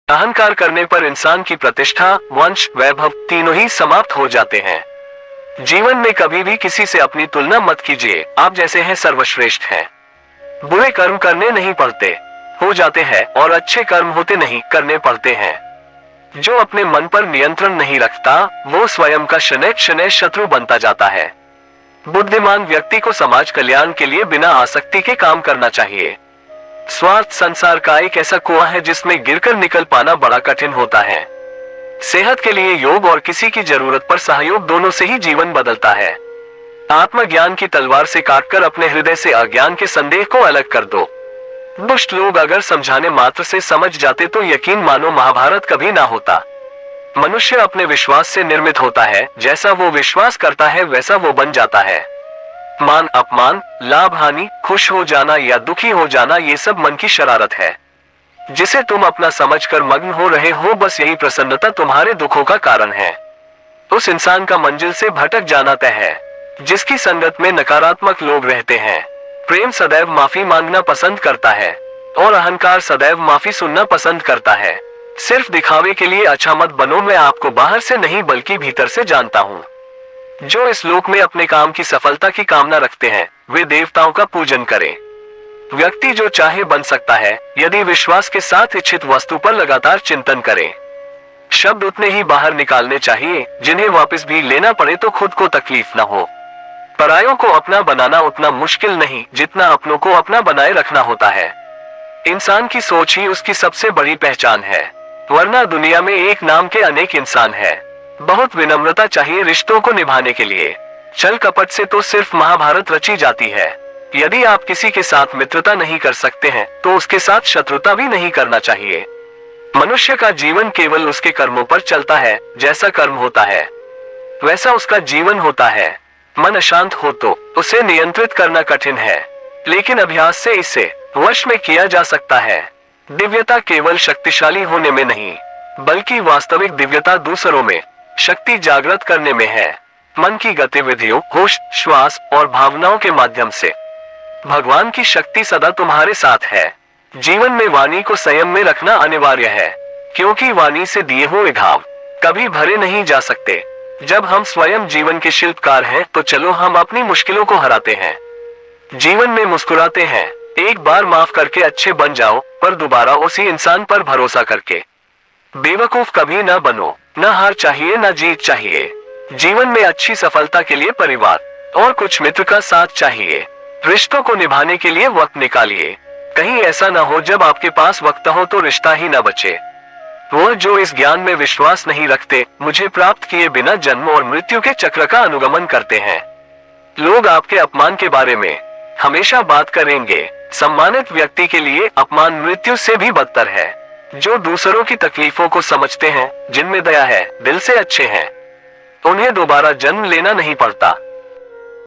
अहंकार करने पर इंसान की प्रतिष्ठा, वंश, वैभव तीनों ही समाप्त हो जाते हैं। जीवन में कभी भी किसी से अपनी तुलना मत कीजिए, आप जैसे हैं सर्वश्रेष्ठ हैं। बुरे कर्म करने नहीं पड़ते, हो जाते हैं, और अच्छे कर्म होते नहीं, करने पड़ते हैं। जो अपने मन पर नियंत्रण नहीं रखता, वो स्वयं का क्षण क्षण शत्रु बनता जाता है। बुद्धिमान व्यक्ति को समाज कल्याण के लिए बिना आसक्ति के काम करना चाहिए। स्वार्थ संसार का एक ऐसा कुआं है जिसमें गिरकर निकल पाना बड़ा कठिन होता है। सेहत के लिए योग और किसी की जरूरत पर सहयोग, दोनों से ही जीवन बदलता है। आत्मज्ञान की तलवार से काटकर अपने हृदय से अज्ञान के संदेह को अलग कर दो। दुष्ट लोग अगर समझाने मात्र से समझ जाते तो यकीन मानो महाभारत कभी ना होता। मनुष्य अपने विश्वास से निर्मित होता है, जैसा वो विश्वास करता है वैसा वो बन जाता है। मान अपमान, लाभ हानि, खुश हो जाना या दुखी हो जाना, ये सब मन की शरारत है जिसे तुम अपना समझकर मग्न हो रहे हो। बस यही प्रसन्नता तुम्हारे दुखों का कारण है। उस इंसान का मंजिल से भटक जाना तय है जिसकी संगत में नकारात्मक लोग रहते हैं। प्रेम सदैव माफी मांगना पसंद करता है और अहंकार सदैव माफी सुनना पसंद करता है। सिर्फ दिखावे के लिए अच्छा मत बनो, मैं आपको बाहर से नहीं बल्कि भीतर से जानता हूँ। जो इस लोक में अपने काम की सफलता की कामना रखते हैं वे देवताओं का पूजन करें। व्यक्ति जो चाहे बन सकता है यदि विश्वास के साथ इच्छित वस्तु पर लगातार चिंतन करे। शब्द उतने ही बाहर निकालने चाहिए जिन्हें वापस भी लेना पड़े तो खुद को तकलीफ न हो। परायों को अपना बनाना उतना मुश्किल नहीं जितना अपनों को अपना बनाए रखना होता है। इंसान की सोच ही उसकी सबसे बड़ी पहचान है, वरना दुनिया में एक नाम के अनेक इंसान है। बहुत विनम्रता चाहिए रिश्तों को निभाने के लिए। छल कपट से तो सिर्फ महाभारत रची जाती है। यदि आप किसी के साथ मित्रता नहीं कर सकते हैं तो उसके साथ शत्रुता भी नहीं करना चाहिए। मनुष्य का जीवन केवल उसके कर्मों पर चलता है, जैसा कर्म होता है वैसा उसका जीवन होता है। मन अशांत हो तो उसे नियंत्रित करना कठिन है, लेकिन अभ्यास से इसे वश में किया जा सकता है। दिव्यता केवल शक्तिशाली होने में नहीं बल्कि वास्तविक दिव्यता दूसरों में शक्ति जागृत करने में है। मन की गतिविधियों, होश, श्वास और भावनाओं के माध्यम से भगवान की शक्ति सदा तुम्हारे साथ है। जीवन में वाणी को संयम में रखना अनिवार्य है, क्योंकि वाणी से दिए हुए घाव कभी भरे नहीं जा सकते। जब हम स्वयं जीवन के शिल्पकार हैं तो चलो हम अपनी मुश्किलों को हराते हैं, जीवन में मुस्कुराते हैं। एक बार माफ करके अच्छे बन जाओ, पर दोबारा उसी इंसान पर भरोसा करके बेवकूफ कभी न बनो। न हार चाहिए न जीत चाहिए। जीवन में अच्छी सफलता के लिए परिवार और कुछ मित्र का साथ चाहिए। रिश्तों को निभाने के लिए वक्त निकालिए। कहीं ऐसा न हो जब आपके पास वक्त हो तो रिश्ता ही न बचे। वो जो इस ज्ञान में विश्वास नहीं रखते, मुझे प्राप्त किए बिना जन्म और मृत्यु के चक्र का अनुगमन करते हैं। लोग आपके अपमान के बारे में हमेशा बात करेंगे। सम्मानित व्यक्ति के लिए अपमान मृत्यु से भी बदतर है। जो दूसरों की तकलीफों को समझते हैं, जिनमें दया है, दिल से अच्छे हैं, उन्हें दोबारा जन्म लेना नहीं पड़ता।